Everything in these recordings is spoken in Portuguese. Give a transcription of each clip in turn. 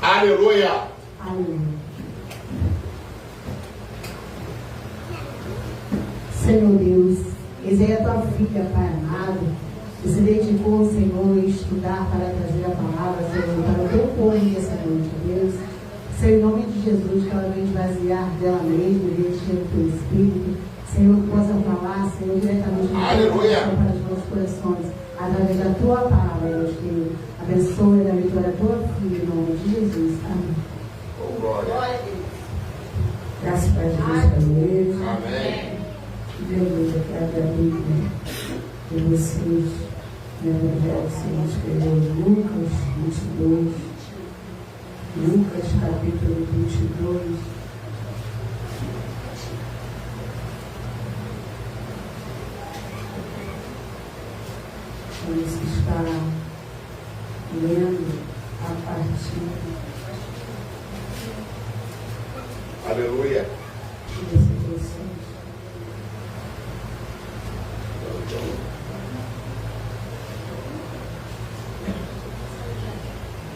Aleluia. Aleluia. Senhor Deus, eis aí a tua filha, Pai amado, que se dedicou, Senhor, a estudar para trazer a palavra, Senhor, para o teu povo nessa noite, Deus. Senhor, em nome de Jesus, que ela venha esvaziar dela mesma, encher o teu Espírito. Senhor, que possa falar, Senhor, diretamente para os nossos corações, através da tua palavra, Deus querido. Abençoe da vitória da tua filha, em nome de Jesus. Amém. Oh, glória a Deus. Graças a Deus para igreja. Amém. Deus, eu quero abrir a Bíblia de vocês, no Evangelho, Senhor, escreveu Lucas 22. Lucas, capítulo 22. Vamos estar lendo a partir. Aleluia. Desse versículo.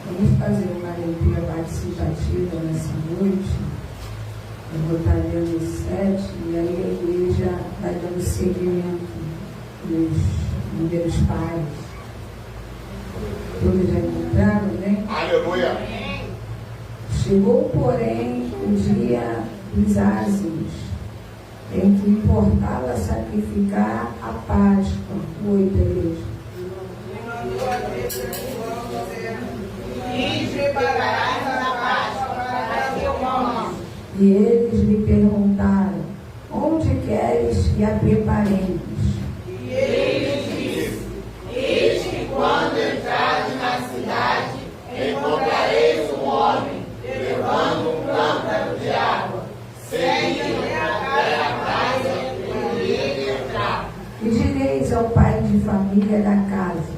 Vamos fazer uma leitura participativa nessa noite. Eu vou estar lendo o 7 e aí a igreja vai dando seguimento nos primeiros pares. Todos já encontraram, né? Aleluia. Chegou, porém, o dia dos ázimos, em que importava sacrificar a Páscoa. 8, igreja. E prepararás a Páscoa para teu nome. E eles lhe perguntaram: onde queres que a preparemos? E ele disse: eis que quando entrares na cidade, encontrareis um homem, levando um cântaro de água. Segue até a casa e ele entrar. E direis ao pai de família da casa: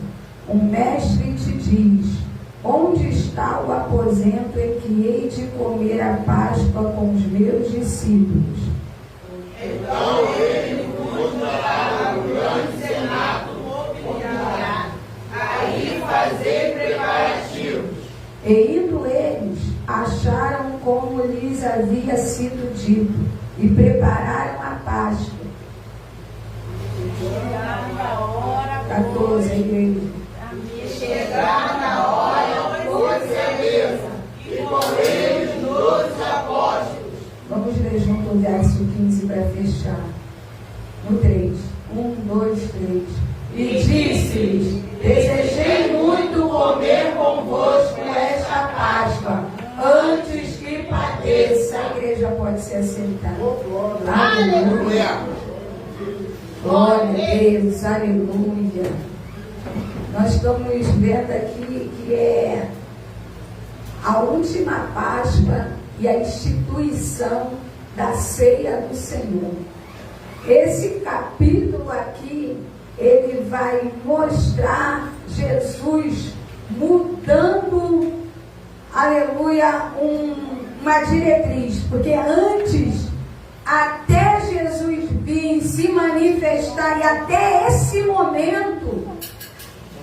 o mestre te diz, onde está o aposento em que hei de comer a Páscoa com os meus discípulos? Então ele vos dará um grande cenáculo mobiliado, aí fazer preparativos. E indo eles, acharam como lhes havia sido dito, e prepararam a Páscoa. 14, igreja. Chegar na hora, pôs-se à mesa, e com eles 12 apóstolos. Vamos ler junto o verso 15 para fechar. No 3. 1, 2, 3. E disse-lhes: desejei muito comer convosco esta Páscoa, antes que padeça. A igreja pode se assentar. Aleluia. Glória a Deus, aleluia. Nós estamos vendo aqui que é a última Páscoa e a instituição da ceia do Senhor. Esse capítulo aqui, ele vai mostrar Jesus mudando, aleluia, uma diretriz. Porque antes, até Jesus vir se manifestar e até esse momento,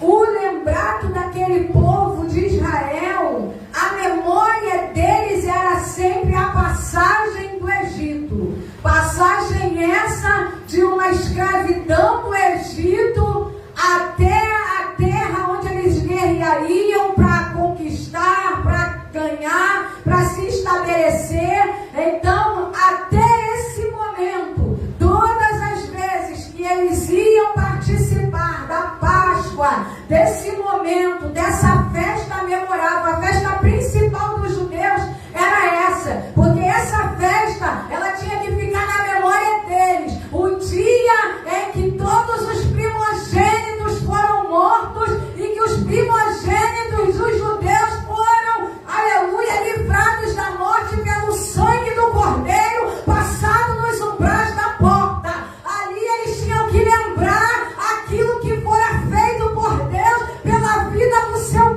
o lembrado daquele povo de Israel, a memória deles era sempre a passagem do Egito. Passagem essa de uma escravidão do Egito até a terra onde eles guerreariam para conquistar, para ganhar, para se estabelecer. Então, até esse momento, todas as vezes que eles iam participar da Páscoa, desse momento, dessa festa memorável, a festa principal dos judeus era essa, porque essa festa, ela tinha que ficar na memória deles, o dia em que todos os primogênitos foram mortos e que os primogênitos dos judeus foram, aleluia, livrados da morte pelo sangue do Cordeiro, passado nos umbrais da porta. Ali eles tinham que lembrar aquilo que fora feito por Deus pela vida do seu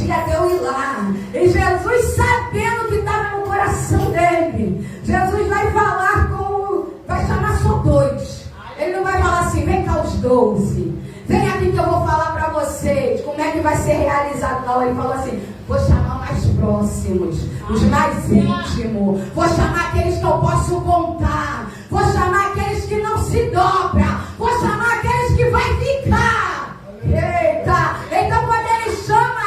dia de eu ir lá. E Jesus, sabendo que estava no coração dele, Jesus vai falar vai chamar só 2. Ele não vai falar assim, vem cá os 12. Vem aqui que eu vou falar para vocês como é que vai ser realizado. Não, ele falou assim, vou chamar mais próximos, os mais íntimos. Vou chamar aqueles que eu posso contar. Vou chamar aqueles que não se dobram. Vou chamar aqueles que vai ficar. Eita! Então quando ele chama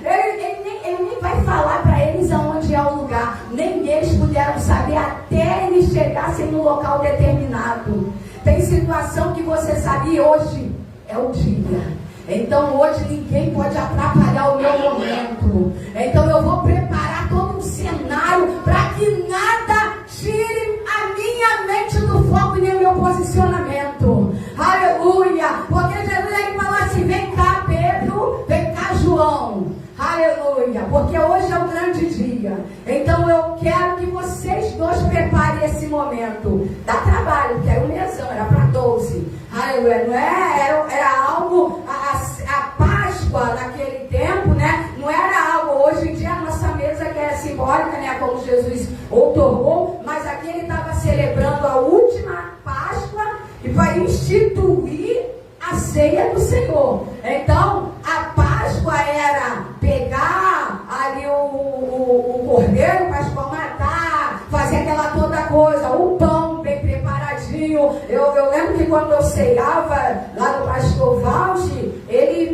ele nem vai falar para eles aonde é o lugar. Nem eles puderam saber até eles chegassem no local determinado. Tem situação que você sabe hoje é o dia. Então hoje ninguém pode atrapalhar o meu momento. Então eu vou preparar todo um cenário para que nada tire a minha mente do foco e nem o meu posicionamento. Aleluia! Porque Jesus ele falou assim, vem cá Pedro, vem cá João. Aleluia! Porque hoje é um grande dia. Então eu quero que vocês 2 preparem esse momento. Dá trabalho, porque era um mesão, era para 12. Aleluia! Não é? Era algo, a Páscoa naquele tempo, né? Não era algo, hoje em dia a nossa mesa que é simbólica, né? Como Jesus outorgou, mas aqui ele estava celebrando a última Páscoa e vai instituir a ceia do Senhor. Então, a Páscoa era pegar ali o cordeiro pascual, matar, fazer aquela toda coisa, o pão bem preparadinho. Eu lembro que quando eu ceiava lá no pastor Valde, ele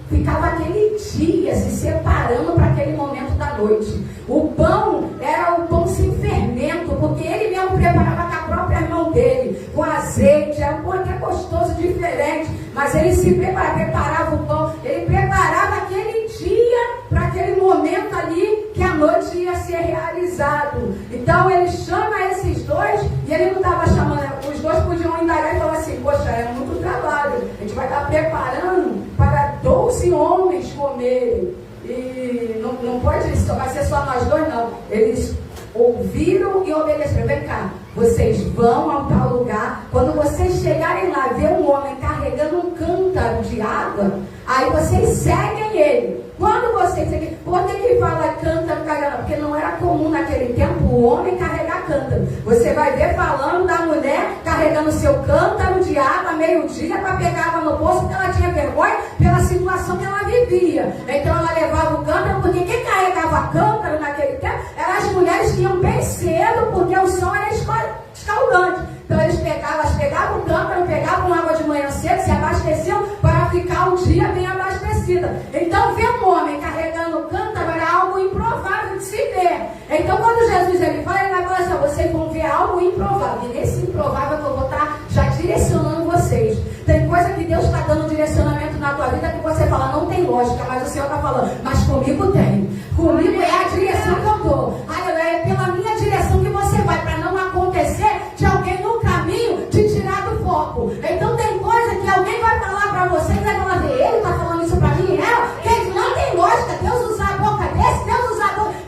ficava aquele dia se separando para aquele momento da noite. O pão era o pão sem fermento, porque ele mesmo preparava com a própria mão dele, com azeite, era um pão que é gostoso, diferente, mas ele se preparava o pão, ele preparava aquele dia para aquele momento ali que a noite ia ser realizado. Então ele chama esses 2 e ele não estava chamando, os 2 podiam indagar e falar assim, poxa, é muito trabalho, a gente vai estar preparando para 12 homens comerem. E não pode, vai ser só nós 2, não. Eles ouviram e obedeceram. Vem cá, vocês vão ao tal lugar. Quando vocês chegarem lá, ver um homem carregando um cântaro de água, aí vocês seguem ele. Quando vocês seguem, por que fala cântaro carregando? Porque não era comum naquele tempo o homem carregar cântaro. Você vai ver falando da mulher carregando seu cântaro de água meio-dia para pegar água no bolso, porque ela tinha vergonha pela situação que ela vivia. Então ela levava o cântaro, porque quem carregava cântaro naquele tempo eram as mulheres que iam bem cedo, porque o som era escaldante. Então eles pegavam o cântaro, pegavam água de manhã cedo, se abasteciam para ficar o dia bem abastecida. Então ver um homem carregando o cântaro era algo improvável de se ver. Então quando Jesus ele vai falar assim, vocês vão ver algo improvável. E nesse improvável que eu vou estar já direcionando vocês. Tem coisa que Deus está dando direcionamento na tua vida que você fala, não tem lógica, mas o Senhor está falando, mas comigo tem. Comigo é a direção que eu dou. É pela minha direção que você vai, para não acontecer de alguém no caminho te tirar do foco. Então tem coisa que alguém vai falar para você e vai falar, ele está falando isso para mim e ela, que não tem lógica. Deus usa a boca desse,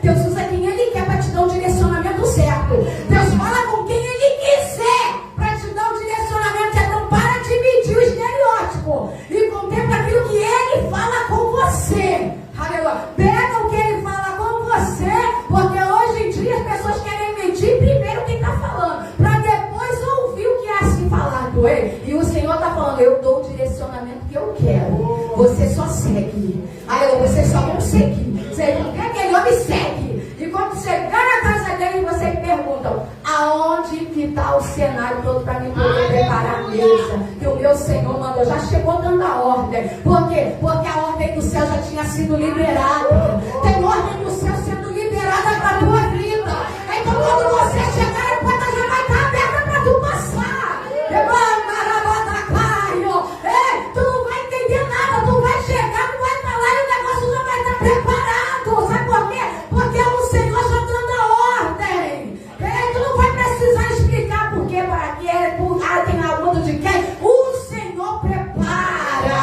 Deus usa quem ele quer para te dar um direcionamento certo. Deus fala com quem ele quiser para te dar um direcionamento. Então para de medir o estereótipo e contempla aquilo que ele fala com você. Aleluia. Pega o que ele fala com você, porque hoje em dia as pessoas querem medir primeiro quem está falando, para depois ouvir o que é assim falado. E o Senhor está falando, eu dou o direcionamento que eu quero. Você só segue. Vocês só vão seguir. Você não quer que aquele homem segue. E quando chegar na casa dele, vocês perguntam, aonde que está o cenário todo para mim poder preparar a mesa? Que o meu Senhor mandou, já chegou dando a ordem. Por quê? Porque a ordem do céu já tinha sido liberada. Tem ordem do céu sendo liberada para a tua vida. Então quando você chegar, a porta já vai estar aberta para tu passar. Tu não vai entender nada, tu vai chegar, tu vai falar e o negócio já vai estar preparado. Sabe por quê? Porque o Senhor já dando a ordem. Tu não vai precisar explicar por quê, para quê, tem a mão de quem. O Senhor prepara,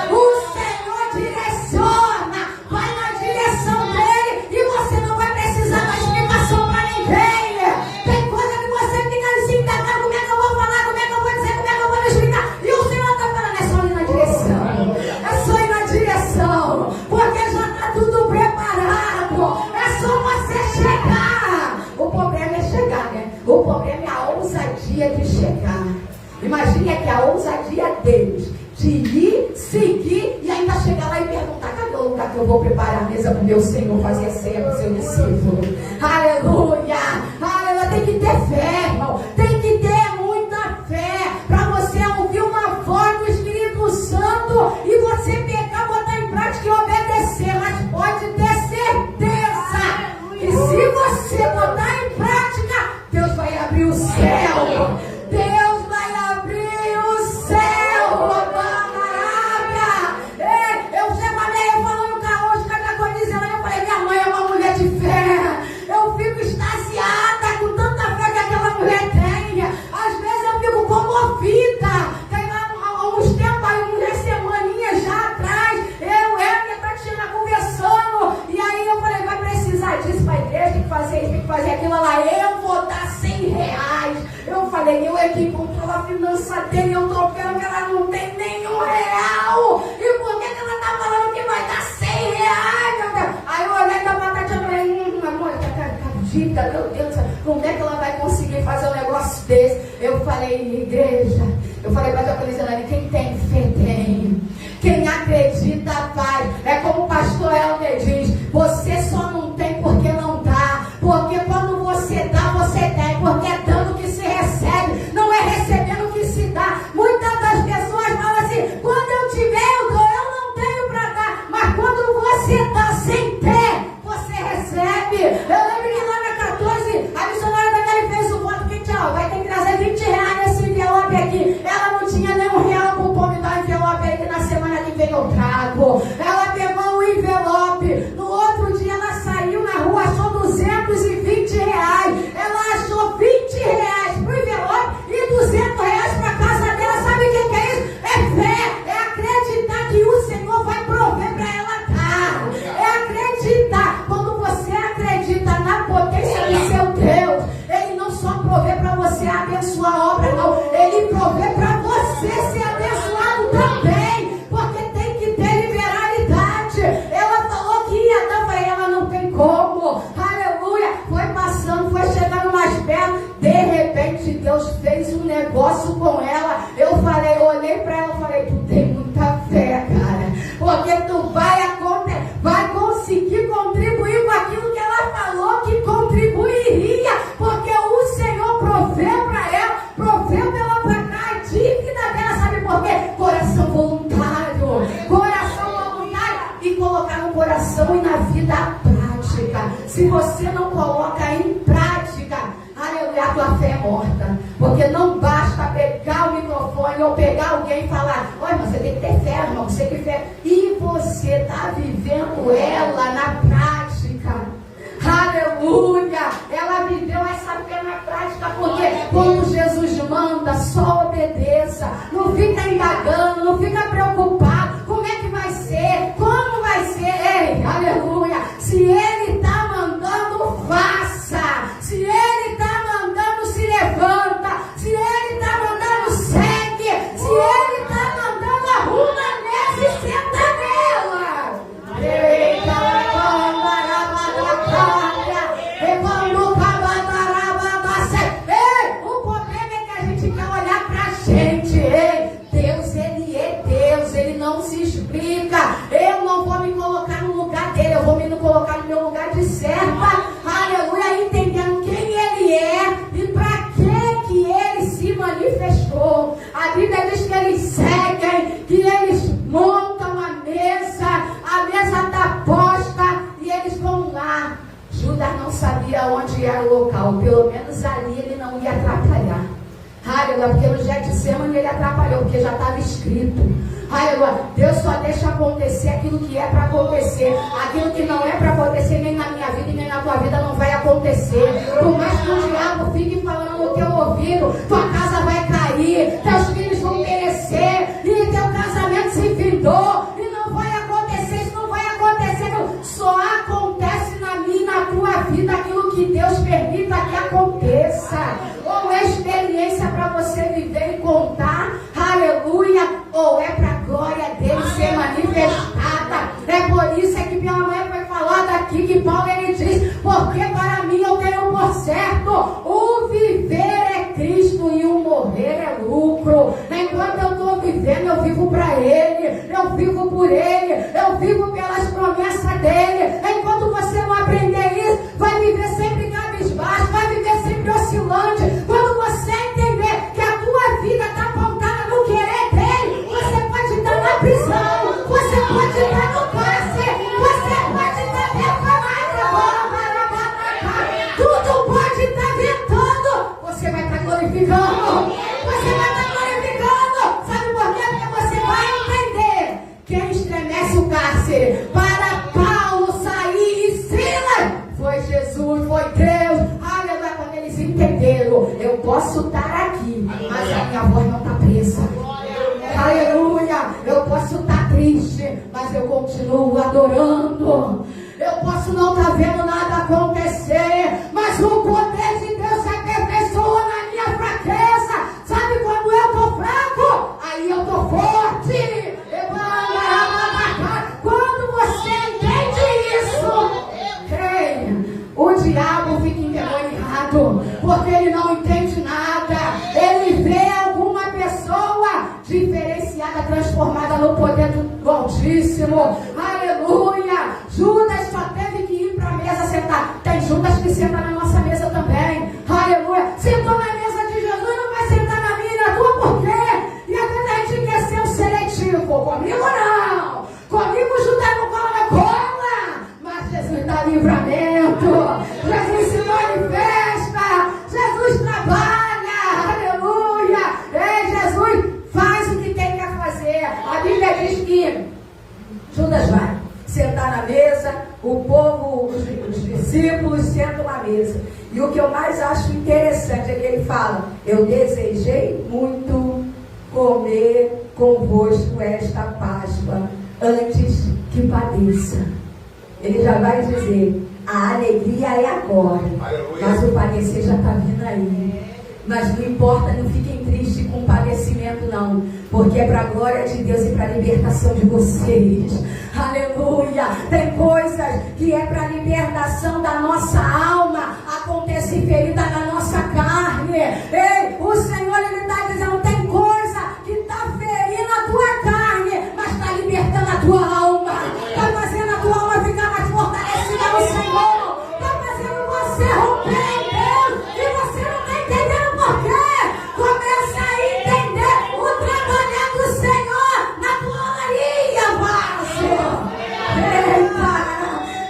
o Senhor direciona, vai na direção dele e você não vai precisar dar explicação para ninguém. chegar. Imagine aqui a ousadia deles de ir, seguir e ainda chegar lá e perguntar: cadê o lugar que eu vou preparar a mesa para o meu Senhor fazer a ceia com o seu discípulo? Aleluia! Aleluia! Tem que ter fé, irmão. Tem que ter muita fé para você ouvir uma voz do Espírito Santo e você pegar, botar em prática e obedecer. Mas pode ter certeza que se você botar em prática, Deus vai abrir o céu. Deus vai abrir o céu. Eu separei falando com a Oscar da Conizel. Eu falei: minha mãe é uma mulher de fé. Eu fico extasiada com tanta fé que aquela mulher tem. Às vezes eu fico comovida. Tem lá há uns tempos, há umas semaninhas já atrás, eu e a Tatiana conversando. E aí eu falei: vai precisar disso para a igreja, tem que fazer isso, tem que fazer aquilo lá. Eu vou dar R$100. Eu falei: eu é que controla a finança dele. Eu tô vendo que ela não tem nenhum real. E por que ela tá falando que vai dar R$100, meu Deus? Aí eu olhei pra Tatiana e falei: amor, acredita, meu Deus, como é que ela vai conseguir fazer um negócio desse? Eu falei: igreja, eu falei pra Tatiana: quem tem fé tem. Quem acredita faz. É como o pastor Helder diz: você só não tem porque não dá. Porque quando você dá, você tem. Porque é dando que se recebe, não é recebendo que se dá. Muitas das pessoas falam assim: quando eu tiver, eu dou. Eu não tenho para dar. Mas quando você dá sem ter, você recebe. Eu lembro que lá na 14, a missionária daquele fez o voto que tchau, vai ter que trazer R$20 nesse envelope aqui. Ela não tinha nenhum real para o pão me dar envelope aí, que na semana que vem eu trago. Ela pegou o envelope. No outro dia ela saiu na rua, achou R$220. Ela achou R$20 pro envelope e R$200 para casa dela. Sabe o que é isso? É fé, é acreditar que o Senhor vai prover para ela dar. É acreditar. Quando você acredita na potência do seu Deus, Ele não só provê para você abençoar a obra, não. Ele provê para você ser abençoado também. Porque tem que ter liberalidade. Ela falou que ia dar, falei: ela não tem como. Aleluia. Foi passando, foi chegando mais perto. De repente Deus fez um negócio com ela. Eu falei, olhei para ela e falei: tu tem muita fé, cara. Porque tu vai conseguir contribuir com aquilo que ela falou que contribuiria. Porque o Senhor proveu para ela, proveu pela pra cá a dívida dela. Sabe por quê? Coração voluntário. Coração voluntário. E colocar no coração e na vida prática. Se você não coloca em prática, aleluia, a tua fé é morta. Porque não basta pegar o microfone ou pegar alguém e falar: olha, você tem que ter fé, irmão, você tem fé. E você está vivendo ela na prática. Aleluia. Ela viveu essa fé na prática. Porque quando Jesus manda, só obedeça. Não fica indagando, não fica preocupado. Como é que vai ser? Como vai ser? Ei, aleluia. Se Ele está mandando, faça. Se Ele está mandando, se levanta. Se Ele está mandando, segue. Se Ele está mandando, arruma a mesa e senta nela. Eita, o problema é que a gente quer olhar pra gente. Ei, Deus, Ele é Deus. Ele não se explica. Eu não vou me colocar no lugar dele. Eu vou me colocar no meu lugar de serva. Aleluia, entendendo quem Ele é e para que Ele se manifestou. A Bíblia diz que eles seguem, que eles montam a mesa está posta e eles vão lá. Judas não sabia onde era o local, pelo menos ali ele não ia atrapalhar. Aleluia, porque no Getsemane ele atrapalhou, porque já estava escrito. Aleluia, Deus só deixa acontecer aquilo que é para acontecer. Aquilo que não é para acontecer nem na minha vida e nem na tua vida não vai acontecer. Por mais que o diabo fique falando no teu ouvido, tua casa vai cair, teus filhos vão perecer, e teu casamento se findou, e não vai acontecer, isso não vai acontecer. Só acontece na minha e na tua vida aquilo que Deus permita que aconteça. Ou é experiência para você viver e contar, aleluia, ou é para a glória dele ser manifestada. É por isso que pela manhã foi falado aqui que Paulo ele diz: porque para mim eu tenho por certo, o viver é Cristo e o morrer morrer é lucro. Enquanto eu estou vivendo, eu vivo para Ele, eu vivo por Ele, eu vivo pelas promessas dEle. Enquanto você não aprender isso, vai viver sempre cabisbaixo, vai viver sempre oscilante. Quando você entender que a tua vida está apontada no querer dEle, você pode estar na prisão, você pode estar no cárcere, você pode estar tudo pode estar ventando, você vai estar glorificando, você vai estar glorificando. Sabe por quê? Porque você vai entender quem estremece o cárcere para Paulo sair e Silas foi Jesus, foi Deus. Aleluia. Quando eles entenderam, eu posso estar aqui, mas a minha voz não está presa. Aleluia. Eu posso estar triste, mas eu continuo adorando. Eu posso não estar vendo nada acontecer, mas o poder de Deus se aperfeiçoa na minha fraqueza. Sabe quando eu estou fraco? Aí eu estou forte. Quando você entende isso, o diabo fica endemoniado, porque ele não entende nada. Ele vê alguma pessoa diferenciada, transformada no poder do Altíssimo. Aleluia. Judas só teve que ir para a mesa sentar. Tem Judas que senta na nossa mesa também. Aleluia. Sentou na mesa de Jesus, não vai sentar na minha e na tua, por quê? E às vezes a gente quer ser um seletivo. Comigo não. Comigo Judas não cola. Mas Jesus dá livramento. Jesus se manifesta. Jesus trabalha. Aleluia. Jesus faz o que tem que fazer. A Bíblia diz que Judas vai sentar na mesa, o povo, os discípulos sentam à mesa. E o que eu mais acho interessante é que ele fala: eu desejei muito comer convosco esta Páscoa antes que padeça. Ele já vai dizer: a alegria é agora, mas o padecer já está vindo aí. Mas não importa, não fiquem tristes com o padecimento não, porque é para a glória de Deus e para a libertação de vocês. Aleluia. Tem coisas que é para a libertação da nossa alma, acontece ferida na nossa carne. Ei, o Senhor, Ele está dizendo: tem coisa que está ferindo a tua carne, mas está libertando a tua alma, está fazendo a tua alma ficar mais fortalecida no Senhor, está fazendo você romper em Deus, e você não está entendendo por quê. Começa a entender o trabalhar do Senhor na tua olaria, vaso. Eita,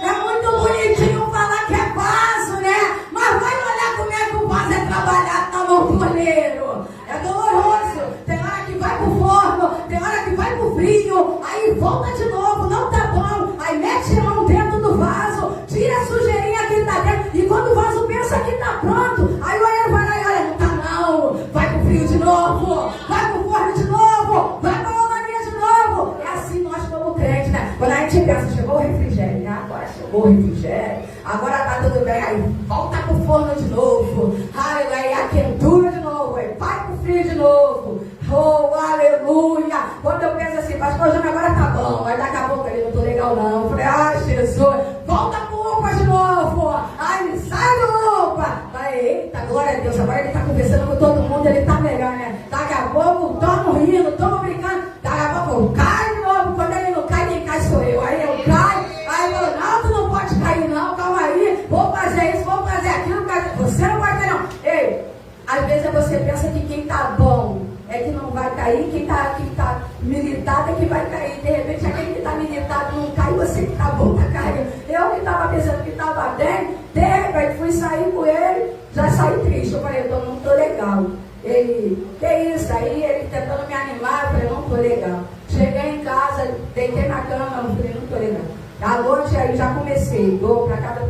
é muito bonitinho falar que é vaso, né? Mas vai olhar como é que o vaso é trabalhado na mão do olheiro. É doloroso. Tem hora que vai pro forno, tem hora que vai pro frio, aí volta de novo, não tá bom. Aí mete a mão dentro do vaso, tira a sujeirinha que tá dentro, e quando o vaso pensa que tá pronto, aí o olheiro vai lá e olha, não tá não. Vai pro frio de novo, vai pro forno de novo, vai pra olaria de novo. É assim nós como crentes, né? Quando a gente pensa, chegou o refrigério, né? Agora chegou o refrigério, agora tá tudo bem, aí volta pro forno de novo, aí a quentura de novo, aí vai pro frio de novo. Oh, aleluia. Quando eu penso assim, pastor Júnior, agora tá bom, aí daqui a pouco ele não tô legal não. Eu falei: ai Jesus, volta pro UPA de novo. Ai, sai do UPA. Aí, eita, glória a Deus, agora ele tá conversando com todo mundo, ele tá melhor, né? Daqui a pouco, tamo rindo, tamo brincando, daqui a pouco eu caio de novo. Quando ele não cai, quem cai sou eu. Aí eu caio, aí eu falo: não, tu não pode cair não, calma aí, vou fazer isso, vou fazer aquilo, você não pode cair não. Ei, às vezes você pensa que quem tá bom é que não vai cair, quem tá militado é que vai cair. De repente aquele que tá militado não cai, você que tá bom tá caindo. Eu que tava pensando que tava bem, de repente fui sair com ele, já saí triste. Eu falei: eu não tô legal. Ele, que isso? Aí ele tentando me animar, eu falei: não tô legal. Cheguei em casa, deitei na cama, eu falei: não tô legal. À noite aí já comecei, vou pra casa,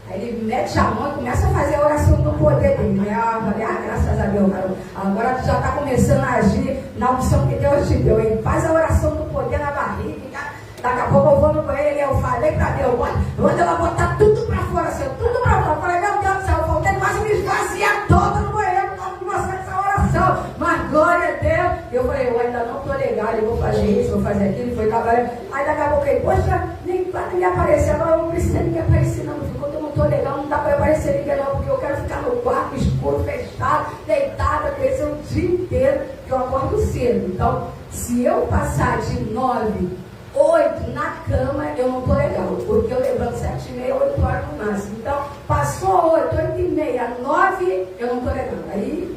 aí ele mete a mão e começa a fazer a oração do poder dele. Eu falei: graças a Deus, cara. Agora tu já está começando a agir na opção que Deus te deu. Ele faz a oração do poder na barriga. Daqui a pouco eu vou no banheiro e eu falei pra Deus: manda ela botar tudo pra fora, assim, tudo pra fora. Eu falei: meu Deus do céu, eu faltei quase me esvaziar toda no banheiro por causa de você essa oração. Mas glória a Deus. Eu falei: eu ainda não tô legal, eu vou fazer isso, vou fazer aquilo, foi trabalhando. Aí daqui a pouco ele: poxa, nem vai me aparecer. Agora eu não preciso ninguém aparecer, não. Quando eu não tô legal, não dá pra aparecer ninguém, não, porque eu quero ficar no quarto escuro, fechado, deitado, crescer o dia inteiro. eu acordo cedo. Então, se eu passar de 9, 8 na cama, eu não estou legal, porque eu levanto 7h30, 8 horas no máximo. Então, passou 8, 8h30, 9, eu não estou legal. Aí,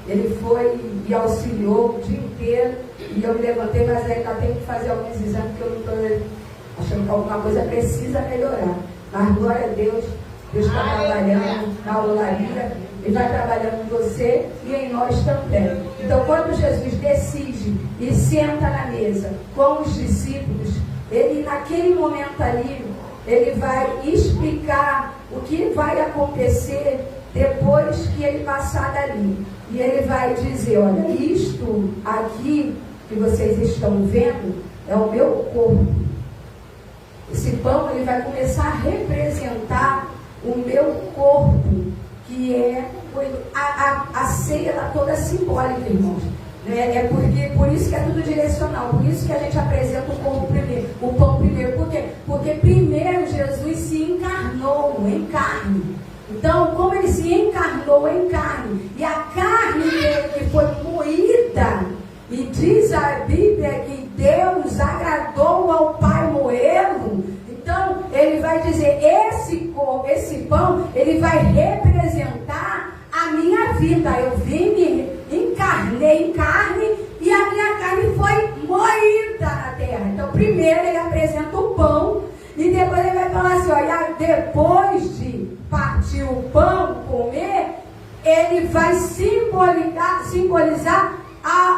ele foi e auxiliou o dia inteiro, e eu me levantei, mas ainda tenho que fazer alguns exames, porque eu não estou achando que alguma coisa precisa melhorar. Mas, glória a Deus, Deus está trabalhando na olaria, Ele vai trabalhando em você e em nós também. Então, quando Jesus decide e senta na mesa com os discípulos, ele, naquele momento ali, ele vai explicar o que vai acontecer depois que ele passar dali. E ele vai dizer, olha, isto aqui que vocês estão vendo é o meu corpo. Esse pão, ele vai começar a representar o meu corpo, que é a ceia ela toda simbólica, irmãos. Por isso que é tudo direcional, por isso que a gente apresenta o corpo primeiro, o pão primeiro. Por quê? Porque primeiro Jesus se encarnou em carne. Então, como ele se encarnou em carne, e a carne dele que foi moída, e diz a Bíblia que Deus agradou ao Pai moê-lo. Então, ele vai dizer, esse pão, ele vai representar a minha vida. Eu vim, me encarnei em carne, e a minha carne foi moída na terra. Então, primeiro ele apresenta o pão, e depois ele vai falar assim, olha, depois de partir o pão, comer, ele vai simbolizar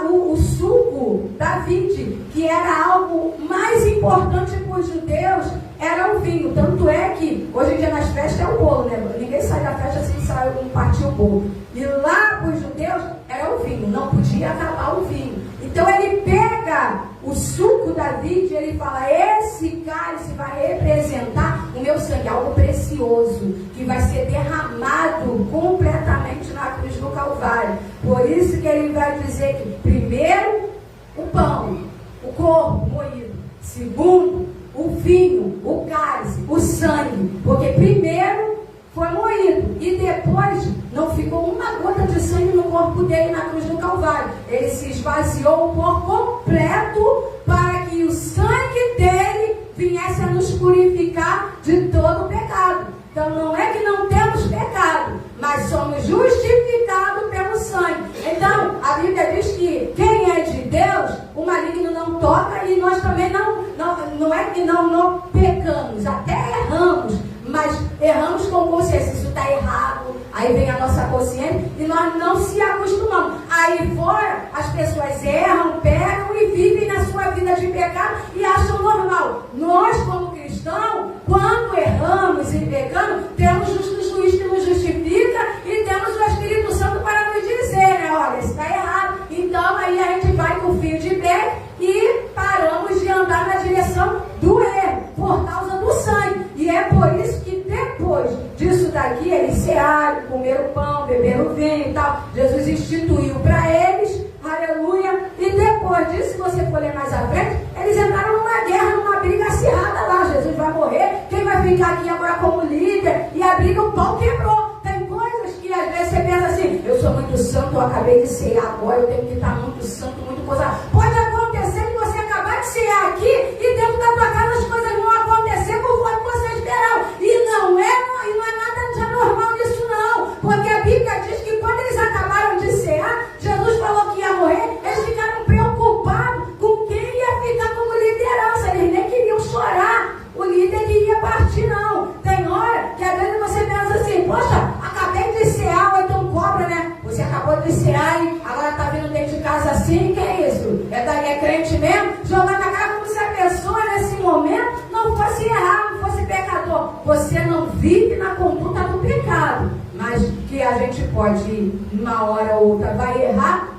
o suco da vide, que era algo mais importante para os judeus, era o vinho. Tanto é que hoje em dia nas festas é o bolo, né? Ninguém sai da festa sem sair e partir o bolo. E lá para os judeus era o vinho, não podia acabar o vinho. Então ele pega o suco da vide e ele fala, esse cálice vai representar o meu sangue, algo precioso, que vai ser derramado completamente na cruz do Calvário. Por isso que ele vai dizer que primeiro o pão, o corpo moído, segundo o vinho, o cálice, o sangue, porque primeiro foi moído e depois não ficou uma gota de sangue no corpo dele na cruz do Calvário. Ele se esvaziou por completo para que o sangue dele viesse a nos purificar de todo o pecado. Então não é que não temos pecado, mas somos justificados pelo sangue. Então a Bíblia diz que quem é de Deus, o maligno não toca, e nós também não é que não pecamos, até erramos, mas erramos com consciência, isso está errado, aí vem a nossa consciência e nós não se acostumamos. Aí fora as pessoas erram, pecam e vivem na sua vida de pecado e acham normal. Nós como cristãos, quando erramos e pecamos, temos justo juiz que nos justifica e temos o Espírito Santo para nos dizer, né, olha, isso está errado. Então aí a gente vai com o feedback e paramos de andar na direção do erro, por causa do sangue. E é por isso que depois disso daqui, eles cearam, comeram o pão, beberam o vinho e tal. Jesus instituiu para eles, aleluia. E depois disso, se você for ler mais à frente, eles entraram numa guerra, numa briga acirrada lá. Jesus vai morrer, quem vai ficar aqui agora como líder? E a briga, o pau quebrou. Tem coisas que às vezes você pensa assim, eu sou muito santo, eu acabei de cear agora, eu tenho que estar muito santo, muito coisa. Pode acontecer de você acabar de cear aqui e dentro da tua casa as coisas vão acontecer conforme você esperava. E não é nada de anormal nisso não, porque a Bíblia diz que quando eles acabaram de cear, Jesus falou que ia morrer, eles ficaram preocupados com quem ia ficar como liderança, eles nem queriam chorar o líder que ia partir não. Tem hora que às vezes você pensa assim, poxa, acabei de cear, ou então cobra, né? Você acabou de cear e agora está vindo dentro de casa assim, que é isso? É crente mesmo? Jogar na cara como se a pessoa nesse momento não fosse errar, não fosse pecador. Você não vive na conduta do pecado, mas que a gente pode, uma hora ou outra, vai errar.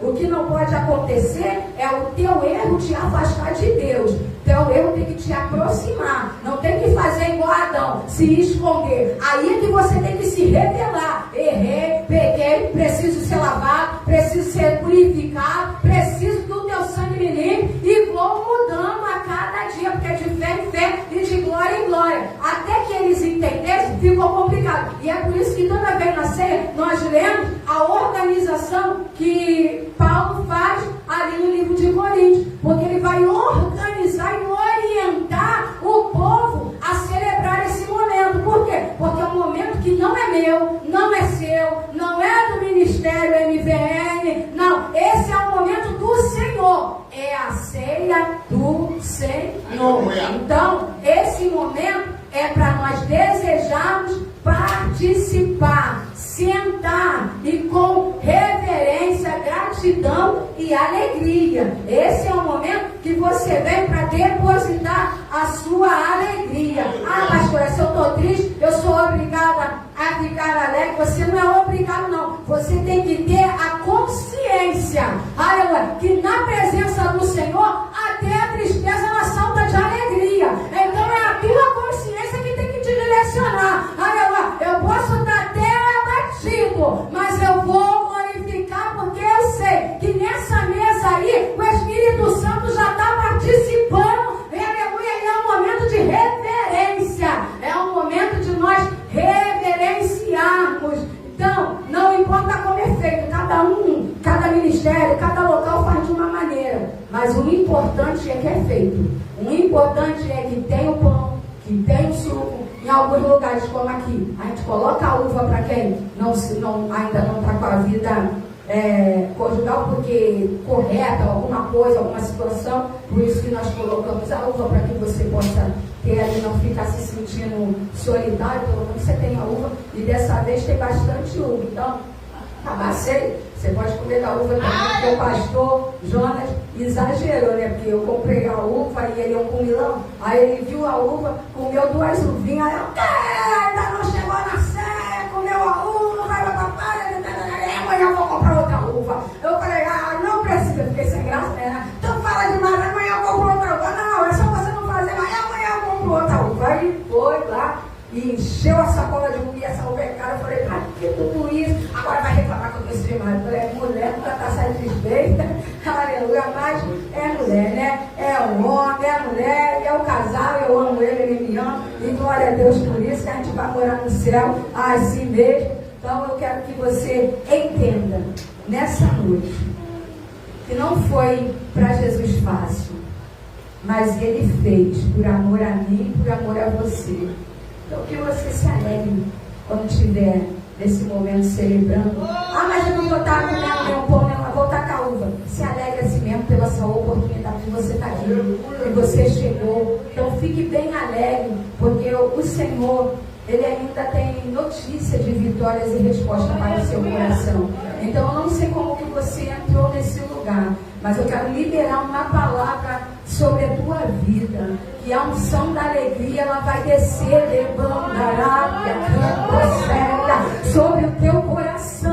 O que não pode acontecer é o teu erro te afastar de Deus. Teu erro tem que te aproximar. Não tem que fazer igual Adão, se esconder. Aí é que você tem que se revelar. Errei, peguei, preciso ser lavado, preciso ser purificado, preciso que o teu sangue me limpe, e vou mudando a cada dia, porque é de fé em fé e de glória em glória. história. Até que eles entendessem, ficou complicado. E é por isso que toda vez na ceia, nós lemos a organização que Paulo faz ali no livro de Coríntios. Porque ele vai organizar e orientar o povo a celebrar esse momento. Por quê? Porque é um momento que não é meu, não é seu, não é do Ministério MVN, não. Esse é o momento do Senhor. É a ceia do Senhor. Então, esse momento é para nós desejarmos participar, sentar e com reverência, gratidão e alegria. Esse é o momento que você vem para depositar a sua alegria. Ah, pastora, se eu estou triste, eu sou obrigada a ficar alegre. Você não é obrigado, não. Você tem que ter a consciência, aleluia, que na presença do Senhor, até a tristeza ela salta de alegria. Então é a tua consciência que tem que te direcionar. Aleluia, eu posso estar até abatido, mas eu vou glorificar, porque eu sei que nessa mesa aí, o Espírito Santo já está participando. Aleluia, e é um momento de reverência. É um momento de nós reverenciarmos. Então, não importa como é feito, cada ministério, cada local faz de uma maneira, mas o importante é que é feito. O importante é que tem o pão, que tem o suco. Em alguns lugares, como aqui, a gente coloca a uva para quem ainda não está com a vida conjugal, porque correta, alguma coisa, alguma situação. Por isso que nós colocamos a uva, para que você possa ter ali, não ficar se sentindo solidário. Pelo menos você tem a uva, e dessa vez tem bastante uva. Então, abacei, você pode comer da uva também, porque o pastor Jonas exagerou, né? Porque eu comprei a uva e ele é um comilão. Aí ele viu a uva, comeu 2 uvinhas. Aí eu, ainda não chegou na ceia, comeu a uva, amanhã eu vou comprar outra uva. Eu falei, não precisa, fiquei sem graça, né? Então fala demais, amanhã eu compro outra uva. Não, é só você não fazer, mas amanhã eu compro outra uva. Aí foi lá e encheu a sacola de uva, e essa uva é cara. Eu falei, que tudo isso? Agora vai reclamar que eu disse demais. Eu falei, mulher nunca está satisfeita. Aleluia, mas é mulher, né? É o homem, é a mulher, é o casal, eu amo ele, ele me ama. E glória a Deus por isso, que a gente vai morar no céu assim mesmo. Então eu quero que você entenda nessa noite que não foi para Jesus fácil, mas Ele fez por amor a mim e por amor a você. Então que você se alegre quando estiver nesse momento celebrando. Mas eu não vou estar comendo meu pão, eu vou estar com a uva. Se alegre assim mesmo pela sua oportunidade de você estar aqui, e você chegou. Então fique bem alegre, porque o Senhor, Ele ainda tem notícia de vitórias e respostas para o seu coração. Então eu não sei como que você entrou nesse lugar, mas eu quero liberar uma palavra sobre a tua vida, que a unção da alegria ela vai descer, sobre o teu coração.